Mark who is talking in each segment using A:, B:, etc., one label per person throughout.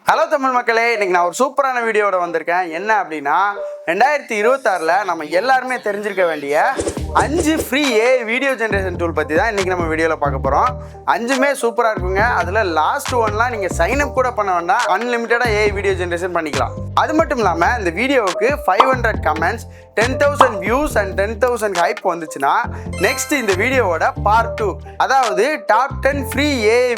A: Hello Tamil மக்களே, இன்னைக்கு நான் ஒரு சூப்பரான வீடியோட வந்திருக்கேன். என்ன அப்படின்னா 2026ல் நம்ம எல்லாருமே தெரிஞ்சிருக்க வேண்டிய 5 ஃப்ரீ வீடியோ ஜென்ரேஷன் டூல் பற்றி தான் இன்றைக்கி நம்ம வீடியோவில் பார்க்க போகிறோம். 5மே சூப்பராக இருக்குங்க. அதில் லாஸ்ட் ஒன்லாம் நீங்கள் சைன்அப் கூட பண்ண வேண்டாம், அன்லிமிட்டடாக வீடியோ ஜென்ரேஷன் பண்ணிக்கலாம். அது மட்டும் இல்லாமல் இந்த வீடியோவுக்கு 500 கமெண்ட்ஸ், 10,000 வியூஸ் அண்ட் 10,000 ஹைப் வந்துச்சுன்னா நெக்ஸ்ட் இந்த வீடியோவோட பார்ட் 2, அதாவது top 10 free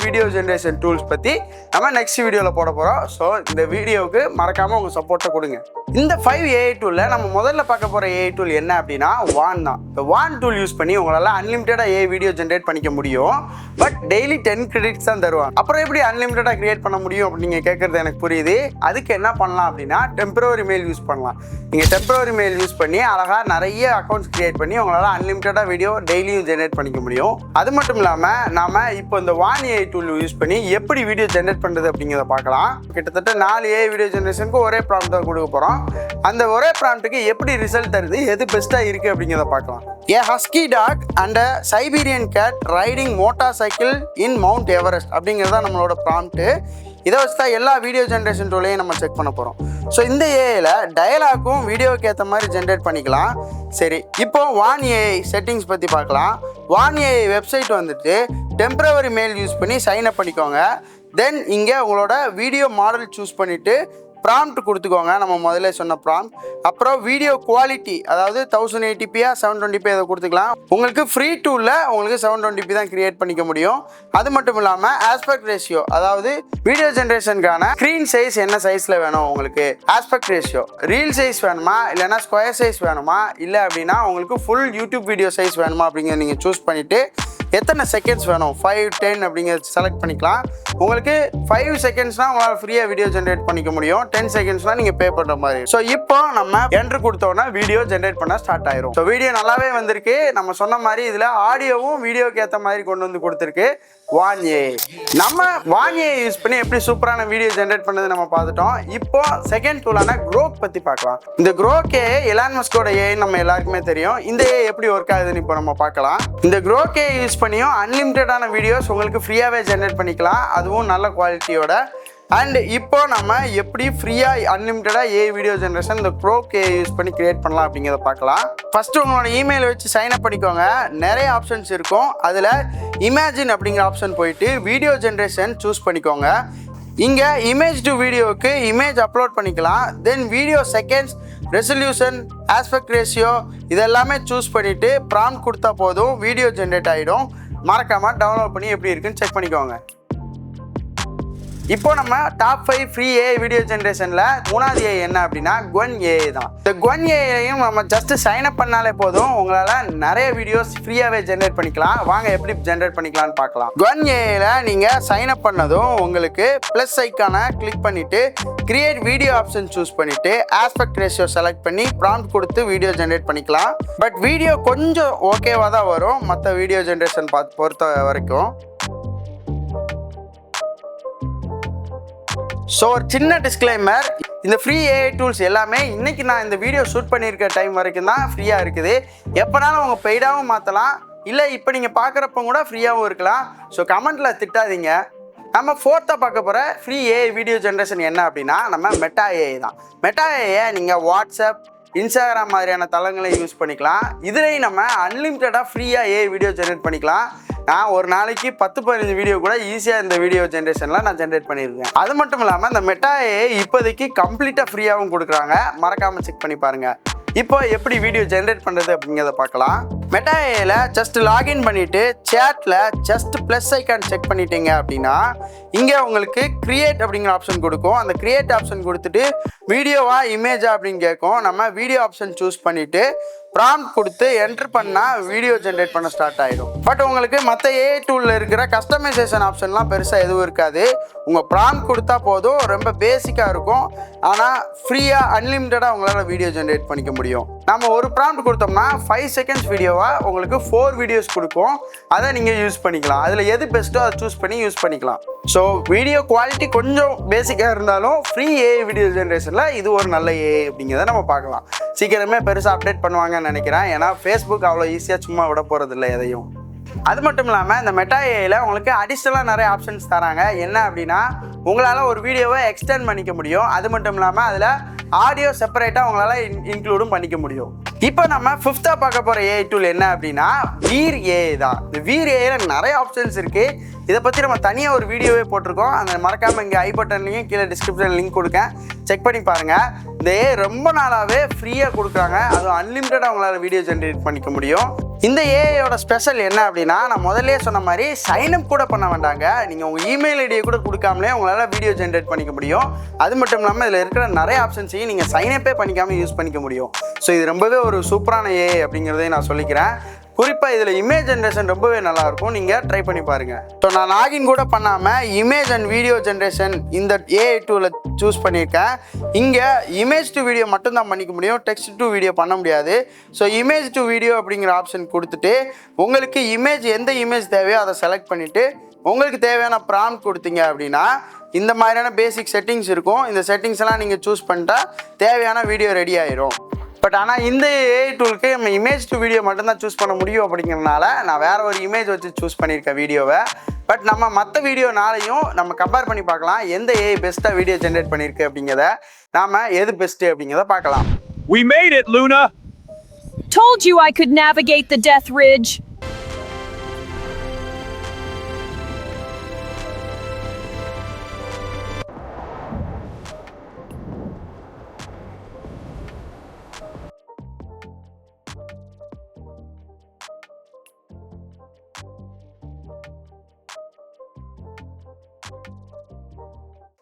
A: video generation tools பற்றி நம்ம நெக்ஸ்ட் வீடியோவில் போட போகிறோம். ஸோ இந்த வீடியோவுக்கு மறக்காமல் உங்கள் சப்போர்ட்டை கொடுங்க. இந்த 5 AI டூலில் நம்ம முதல்ல பார்க்க போகிற AI டூல் என்ன அப்படின்னா வான் தான். இந்த வான் டூல் யூஸ் பண்ணி உங்களால் அன்லிமிட்டடாக வீடியோ ஜென்ரேட் பண்ணிக்க முடியும். பட் டெய்லி 10 கிரெடிட்ஸ் தான் தருவாங்க. அப்புறம் எப்படி அன்லிமிட்டடாக கிரியேட் பண்ண முடியும் அப்படின்னு நீங்கள் கேட்குறது எனக்கு புரியுது. அதுக்கு என்ன பண்ணலாம் அப்படின்னா டெம்பரவரி மெயில் யூஸ் பண்ணலாம். நீங்கள் டெம்பரவரி மெயில் யூஸ் பண்ணி அழகாக நிறைய அக்கௌண்ட்ஸ் கிரியேட் பண்ணி உங்களால் அன்லிமிட்டடாக வீடியோ டெய்லியும் ஜென்ரேட் பண்ணிக்க முடியும். அது மட்டும் இல்லாமல் நாம் இப்போ இந்த வான் AI டூல் யூஸ் பண்ணி எப்படி வீடியோ ஜென்ரேட் பண்ணுறது அப்படிங்கிறத பார்க்கலாம். கிட்டத்தட்ட 4 வீடியோ ஜென்ரேஷனுக்கு ஒரே ப்ராம்ப்ட் தான் கொடுக்க போகிறோம். அந்த ஒரே ப்ராம்ப்ட்டுக்கு எப்படி ரிசல்ட் தருது, எது பெஸ்ட்டாக இருக்குது அப்படிங்கிறத பார்க்கலாம். A husky dog and a Siberian cat riding motorcycle in Mount Everest அப்படிங்கிறது தான் நம்மளோட ப்ராம்ப்ட்டு. இதை வச்சு தான் எல்லா வீடியோ ஜென்ரேஷன் டூலையும் நம்ம செக் பண்ண போகிறோம். ஸோ இந்த ஏஐயில் டயலாக்கும் வீடியோக்கு ஏற்ற மாதிரி ஜென்ரேட் பண்ணிக்கலாம். சரி, இப்போ வான் AI செட்டிங்ஸ் பற்றி பார்க்கலாம். வான் AI வெப்சைட் வந்துட்டு டெம்பரவரி மெயில் யூஸ் பண்ணி சைன் அப் பண்ணிக்கோங்க. தென் இங்கே உங்களோட வீடியோ மாடல் சூஸ் பண்ணிவிட்டு ப்ராம்ப்ட் கொடுத்துக்கோங்க. நம்ம முதல்ல சொன்ன ப்ராம்ப்ட். அப்புறம் வீடியோ குவாலிட்டி, அதாவது 1080pயா 720p அதை கொடுத்துக்கலாம். உங்களுக்கு ஃப்ரீ டூலில் உங்களுக்கு 720p தான் கிரியேட் பண்ணிக்க முடியும். அது மட்டும் இல்லாமல் ஆஸ்பெக்ட் ரேஷியோ, அதாவது வீடியோ ஜென்ரேஷனுக்கான ஸ்க்ரீன் சைஸ் என்ன சைஸில் வேணும் உங்களுக்கு, ஆஸ்பெக்ட் ரேஷியோ, ரீல் சைஸ் வேணுமா இல்லைனா ஸ்கொயர் சைஸ் வேணுமா, இல்லை அப்படின்னா உங்களுக்கு ஃபுல் யூடியூப் வீடியோ சைஸ் வேணுமா அப்படிங்கிறத நீங்கள் சூஸ் பண்ணிவிட்டு எத்தனை செகண்ட்ஸ் வேணும் 5, 10 அப்படிங்கிறது செலக்ட் பண்ணிக்கலாம். உங்களுக்கு 5 செகண்ட்ஸ்னால் உங்களால் ஃப்ரீயாக வீடியோ ஜென்ரேட் பண்ணிக்க முடியும். 10 செகண்ட்ஸ்னால் நீங்கள் பே பண்ணுற மாதிரி. ஸோ இப்போ நம்ம என்ட்ரு கொடுத்தோன்னா வீடியோ ஜென்ரேட் பண்ண ஸ்டார்ட் ஆயிரும். ஸோ வீடியோ நல்லாவே வந்திருக்கு. நம்ம சொன்ன மாதிரி இதில் ஆடியோவும் வீடியோக்கு ஏற்ற மாதிரி கொண்டு வந்து கொடுத்துருக்கு வான் AI. நம்ம வான் AI யூஸ் பண்ணி எப்படி சூப்பரான வீடியோ ஜென்ரேட் பண்ணது நம்ம பார்த்துட்டோம். இப்போ செகண்ட் டூலான Grok பற்றி பார்க்கலாம். இந்த Grok AI எலான் மஸ்கோட AI நம்ம எல்லாருக்குமே தெரியும். இந்த AI எப்படி ஒர்க் ஆகுதுன்னு இப்போ நம்ம பார்க்கலாம். இந்த Grok AI யூஸ் பண்ணியும் அன்லிமிட்டடான வீடியோஸ் உங்களுக்கு ஃப்ரீயாகவே ஜென்ரேட் பண்ணிக்கலாம், அதுவும் நல்ல குவாலிட்டியோட. அண்ட் இப்போ நம்ம எப்படி ஃப்ரீயாக அன்லிமிட்டடாக வீடியோ ஜென்ரேஷன் இந்த Grok AI யூஸ் பண்ணி கிரியேட் பண்ணலாம் அப்படிங்கிறத பார்க்கலாம். ஃபஸ்ட்டு உங்களோட இமெயில் வச்சு சைன் அப் பண்ணிக்கோங்க. நிறைய ஆப்ஷன்ஸ் இருக்கும். அதில் இமேஜின் அப்படிங்கிற ஆப்ஷன் போயிட்டு வீடியோ ஜென்ரேஷன் சூஸ் பண்ணிக்கோங்க. இங்கே இமேஜ் டு வீடியோவுக்கு இமேஜ் அப்லோட் பண்ணிக்கலாம். தென் video seconds, resolution, aspect ratio இதெல்லாமே சூஸ் பண்ணிவிட்டு ப்ராம்ப்ட் கொடுத்தா போதும், வீடியோ ஜென்ரேட் ஆகிடும். மறக்காமல் டவுன்லோட் பண்ணி எப்படி இருக்குன்னு செக் பண்ணிக்கோங்க. இப்போ நம்ம டாப் 5 ஃப்ரீ வீடியோ ஜென்ரேஷனில் 3வது AI என்ன அப்படின்னா Gwen AI தான். இந்த Gwen AIயும் நம்ம ஜஸ்ட் சைன் அப் பண்ணாலே போதும், உங்களால் நிறைய வீடியோஸ் ஃப்ரீயாகவே ஜென்ரேட் பண்ணிக்கலாம். வாங்க எப்படி ஜென்ரேட் பண்ணிக்கலாம்னு பார்க்கலாம். Gwen AIயில் நீங்கள் சைன் அப் பண்ணதும் உங்களுக்கு ப்ளஸ் ஐக்கானை கிளிக் பண்ணிவிட்டு கிரியேட் வீடியோ ஆப்ஷன் சூஸ் பண்ணிவிட்டு ஆஸ்பெக்ட் ரேஷியோ செலக்ட் பண்ணி ப்ராம்ப்ட் கொடுத்து வீடியோ ஜென்ரேட் பண்ணிக்கலாம். பட் வீடியோ கொஞ்சம் ஓகேவாக தான் வரும் மற்ற வீடியோ ஜென்ரேஷன் பொறுத்த வரைக்கும். ஸோ ஒரு சின்ன டிஸ்க்ளைமர், இந்த ஃப்ரீ AI டூல்ஸ் எல்லாமே இன்றைக்கி நான் இந்த வீடியோ ஷூட் பண்ணியிருக்க டைம் வரைக்கும் தான் ஃப்ரீயாக இருக்குது. எப்போனாலும் உங்கள் பெய்டாகவும் மாற்றலாம், இல்லை இப்போ நீங்கள் பார்க்குறப்ப கூட ஃப்ரீயாகவும் இருக்கலாம். ஸோ கமெண்ட்டில் திட்டாதீங்க. நம்ம 4th பார்க்க போகிற ஃப்ரீ AI வீடியோ ஜென்ரேஷன் என்ன அப்படின்னா நம்ம மெட்டா AI தான். மெட்டா AI நீங்கள் வாட்ஸ்அப், இன்ஸ்டாகிராம் மாதிரியான தளங்களை யூஸ் பண்ணிக்கலாம். இதுலேயும் நம்ம அன்லிமிட்டடாக ஃப்ரீயாக வீடியோ ஜென்ரேட் பண்ணிக்கலாம். நான் ஒரு நாளைக்கு 10-15 வீடியோ கூட ஈஸியாக இந்த வீடியோ ஜென்ரேஷனில் நான் ஜென்ரேட் பண்ணியிருக்கேன். அது மட்டும் இல்லாமல் இந்த மெட்டா AI இப்போதைக்கு கம்ப்ளீட்டாக ஃப்ரீயாகவும் கொடுக்குறாங்க. மறக்காமல் செக் பண்ணி பாருங்கள். இப்போ எப்படி வீடியோ ஜென்ரேட் பண்ணுறது அப்படிங்கிறத பார்க்கலாம். மெட்டா AIயில் ஜஸ்ட் லாகின் பண்ணிவிட்டு சேட்டில் ஜஸ்ட் ப்ளஸ் ஐக்கான் செக் பண்ணிட்டீங்க அப்படின்னா இங்கே உங்களுக்கு கிரியேட் அப்படிங்கிற ஆப்ஷன் கொடுக்கும். அந்த கிரியேட் ஆப்ஷன் கொடுத்துட்டு வீடியோவா இமேஜா அப்படின்னு கேட்கும். நம்ம வீடியோ ஆப்ஷன் சூஸ் பண்ணிவிட்டு ப்ராம்ப்ட் கொடுத்து என்ட்ரு பண்ணால் வீடியோ ஜென்ரேட் பண்ண ஸ்டார்ட் ஆகிடும். பட் உங்களுக்கு மற்ற AI டூலில் இருக்கிற கஸ்டமைசேஷன் ஆப்ஷன்லாம் பெருசாக எதுவும் இருக்காது. உங்கள் ப்ராம்ப்ட் கொடுத்தா போதும், ரொம்ப பேசிக்காக இருக்கும். ஆனால் ஃப்ரீயாக அன்லிமிட்டடாக உங்களால் வீடியோ ஜென்ரேட் பண்ணிக்க முடியும். நம்ம ஒரு ப்ராம்ப்ட் கொடுத்தோம்னா 5 செகண்ட்ஸ் வீடியோவாக உங்களுக்கு 4 வீடியோஸ் கொடுக்கும். அதை நீங்கள் யூஸ் பண்ணிக்கலாம். அதில் எது பெஸ்ட்டோ அதை சூஸ் பண்ணி யூஸ் பண்ணிக்கலாம். ஸோ வீடியோ குவாலிட்டி கொஞ்சம் பேசிக்காக இருந்தாலும் ஃப்ரீ AI வீடியோ ஜென்ரேஷனில் இது ஒரு நல்ல AI அப்படிங்கிறத நம்ம பார்க்கலாம். சீக்கிரமே பெருசாக அப்டேட் பண்ணுவாங்கன்னு நினைக்கிறேன். ஏன்னா ஃபேஸ்புக் அவ்வளோ ஈஸியாக சும்மா விட போகிறது இல்லை எதையும். அது மட்டும் இல்லாமல் இந்த மெட்டா ஏஐல உங்களுக்கு அடிஷ்னலாக நிறைய ஆப்ஷன்ஸ் தராங்க. என்ன அப்படின்னா உங்களால் ஒரு வீடியோவை எக்ஸ்டெண்ட் பண்ணிக்க முடியும். அது மட்டும் இல்லாமல் அதில் ஆடியோ செப்பரேட்டாக உங்களால் இன்க்ளூடும் பண்ணிக்க முடியும். இப்போ நம்ம 5th பார்க்க போகிற ஏஐ டூல் என்ன அப்படின்னா வீர் ஏஐ தான். இந்த வீர் ஏஐல நிறைய ஆப்ஷன்ஸ் இருக்குது. இதை பற்றி நம்ம தனியாக ஒரு வீடியோவே போட்டிருக்கோம். அந்த மறக்காமல் இங்கே ஐ பட்டன்லையும் கீழே டிஸ்கிரிப்ஷன் லிங்க் கொடுக்கேன், செக் பண்ணி பாருங்கள். இந்த ஏஐ ரொம்ப நாளாகவே ஃப்ரீயாக கொடுக்குறாங்க. அதுவும் அன்லிமிட்டடாக உங்களால் வீடியோ ஜென்ரேட் பண்ணிக்க முடியும். இந்த ஏஐயோட ஸ்பெஷல் என்ன அப்படின்னா நான் முதல்ல சொன்ன மாதிரி சைன்அப் கூட பண்ண வேண்டாங்க. நீங்கள் உங்கள் இமெயில் ஐடியை கூட கொடுக்காமலே உங்களால் வீடியோ ஜென்ரேட் பண்ணிக்க முடியும். அது மட்டும் இல்லாமல் இதில் இருக்கிற நிறைய ஆப்ஷன்ஸையும் நீங்கள் சைனப்பே பண்ணிக்காமல் யூஸ் பண்ணிக்க முடியும். ஸோ இது ரொம்பவே ஒரு சூப்பரான ஏஐ அப்படிங்கிறதையும் நான் சொல்லிக்கிறேன். குறிப்பாக இதில் இமேஜ் ஜென்ரேஷன் ரொம்பவே நல்லாயிருக்கும், நீங்கள் ட்ரை பண்ணி பாருங்கள். ஸோ நான் லாகின் கூட பண்ணாமல் இமேஜ் அண்ட் வீடியோ ஜென்ரேஷன் இந்த ஏஐ டூவில் சூஸ் பண்ணியிருக்கேன். இங்கே இமேஜ் டு வீடியோ மட்டும்தான் பண்ணிக்க முடியும், டெக்ஸ்ட் டு வீடியோ பண்ண முடியாது. ஸோ இமேஜ் டு வீடியோ அப்படிங்கிற ஆப்ஷன் கொடுத்துட்டு உங்களுக்கு எந்த இமேஜ் தேவையோ அதை செலக்ட் பண்ணிவிட்டு உங்களுக்கு தேவையான ப்ராம்ப்ட் கொடுத்தீங்க அப்படின்னா இந்த மாதிரியான பேசிக் செட்டிங்ஸ் இருக்கும். இந்த செட்டிங்ஸ் எல்லாம் நீங்கள் சூஸ் பண்ணிட்டா தேவையான வீடியோ ரெடி ஆயிரும். பட் ஆனால் இந்த ஏஐ டூலுக்கு நம்ம இமேஜ் டு வீடியோ மட்டும்தான் சூஸ் பண்ண முடியும். அப்படிங்கிறனால நான் வேறு ஒரு இமேஜ் வச்சு சூஸ் பண்ணியிருக்கேன் வீடியோவை. பட் நம்ம மற்ற வீடியோனாலையும் நம்ம கம்பேர் பண்ணி பார்க்கலாம் எந்த ஏஐ பெஸ்ட்டாக வீடியோ ஜென்ரேட் பண்ணியிருக்கு அப்படிங்கிறத, நாம் எது பெஸ்ட்டு அப்படிங்கிறத பார்க்கலாம்.
B: We made it, Luna!
C: Told you I could navigate the Death Ridge.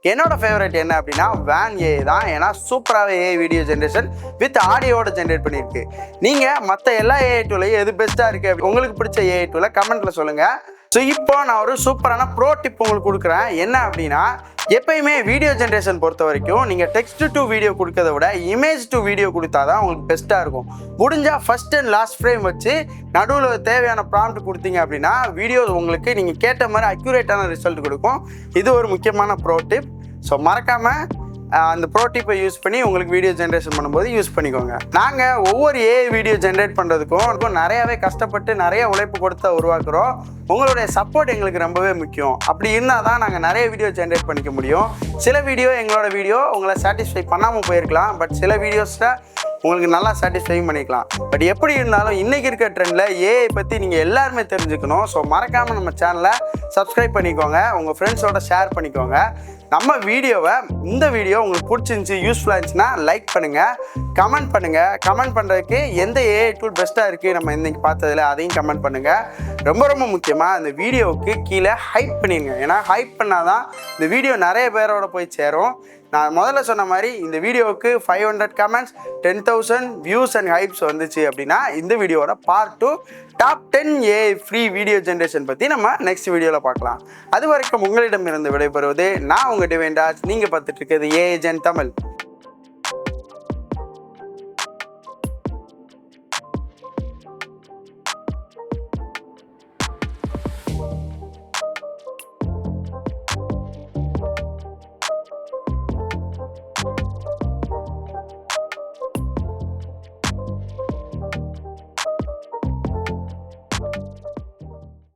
A: என்னோட ஃபேவரட் என்ன அப்படின்னா வேன் ஏஐ தான். ஏன்னா சூப்பராகவே ஏஐ வீடியோ ஜென்ரேஷன் வித் ஆடியோட ஜென்ரேட் பண்ணியிருக்கு. நீங்கள் மற்ற எல்லா ஏஐ டூலையும் எது பெஸ்ட்டாக இருக்குது உங்களுக்கு பிடிச்ச ஏஐ டூலை கமெண்ட்டில் சொல்லுங்கள். ஸோ இப்போ நான் ஒரு சூப்பரான ப்ரோ டிப் உங்களுக்கு கொடுக்குறேன். என்ன அப்படின்னா எப்பயுமே வீடியோ ஜென்ரேஷன் பொறுத்த வரைக்கும் நீங்கள் டெக்ஸ்ட் டு வீடியோ கொடுக்கறத விட இமேஜ் டு வீடியோ கொடுத்தா தான் உங்களுக்கு பெஸ்ட்டாக இருக்கும். முடிஞ்சால் ஃபஸ்ட் அண்ட் லாஸ்ட் ஃப்ரேம் வச்சு நடுவில் தேவையான ப்ராம்ப்ட் கொடுத்தீங்க அப்படின்னா வீடியோ உங்களுக்கு நீங்கள் கேட்ட மாதிரி அக்யூரேட்டான ரிசல்ட் கொடுக்கும். இது ஒரு முக்கியமான ப்ரோ டிப். ஸோ மறக்காமல் அந்த ப்ரோ டிப்பை யூஸ் பண்ணி உங்களுக்கு வீடியோ ஜென்ரேஷன் பண்ணும்போது யூஸ் பண்ணிக்கோங்க. நாங்கள் ஒவ்வொரு ஏஐ வீடியோ ஜென்ரேட் பண்ணுறதுக்கும் நிறையாவே கஷ்டப்பட்டு நிறைய உழைப்பு கொடுத்து உருவாக்குறோம். உங்களுடைய சப்போர்ட் எங்களுக்கு ரொம்பவே முக்கியம். அப்படி இருந்தால் தான் நாங்கள் நிறைய வீடியோ ஜென்ரேட் பண்ணிக்க முடியும். சில எங்களோட வீடியோ உங்களை சாட்டிஸ்ஃபை பண்ணாமல் போயிருக்கலாம், பட் சில வீடியோஸில் உங்களுக்கு நல்லா சாட்டிஸ்ஃபையும் பண்ணிக்கலாம். பட் எப்படி இருந்தாலும் இன்றைக்கி இருக்க ட்ரெண்டில் ஏஐ பற்றி நீங்கள் எல்லாருமே தெரிஞ்சுக்கணும். ஸோ மறக்காமல் நம்ம சேனலை சப்ஸ்கிரைப் பண்ணிக்கோங்க, உங்கள் ஃப்ரெண்ட்ஸோட ஷேர் பண்ணிக்கோங்க. நம்ம இந்த வீடியோ உங்களுக்கு பிடிச்சிருந்துச்சி, யூஸ்ஃபுல்லாக இருந்துச்சுன்னா லைக் பண்ணுங்கள், கமெண்ட் பண்ணுங்கள். கமெண்ட் பண்ணுறதுக்கு எந்த ஏஐ டூல் பெஸ்ட்டாக இருக்குது நம்ம இன்றைக்கி பார்த்ததில் அதையும் கமெண்ட் பண்ணுங்கள். ரொம்ப ரொம்ப முக்கியமாக இந்த வீடியோவுக்கு கீழே ஹைப் பண்ணிடுங்க. ஏன்னா ஹைப் பண்ணால் தான் இந்த வீடியோ நிறைய பேரோட போய் சேரும். நான் முதல்ல சொன்ன மாதிரி இந்த வீடியோவுக்கு 500 கமெண்ட்ஸ் 10,000 வியூஸ் அண்ட் ஹைப்ஸ் வந்துச்சு அப்படின்னா இந்த வீடியோவோட part 2 top 10 AI free video generation பற்றி நம்ம நெக்ஸ்ட் வீடியோவில் பார்க்கலாம். அது வரைக்கும் உங்களிடமிருந்து விடைபெறுவது நான் உங்கள் டிவைன் ராஜ். நீங்கள் பார்த்துட்டு இருக்கிறது ஏஐ ஜென் தமிழ்.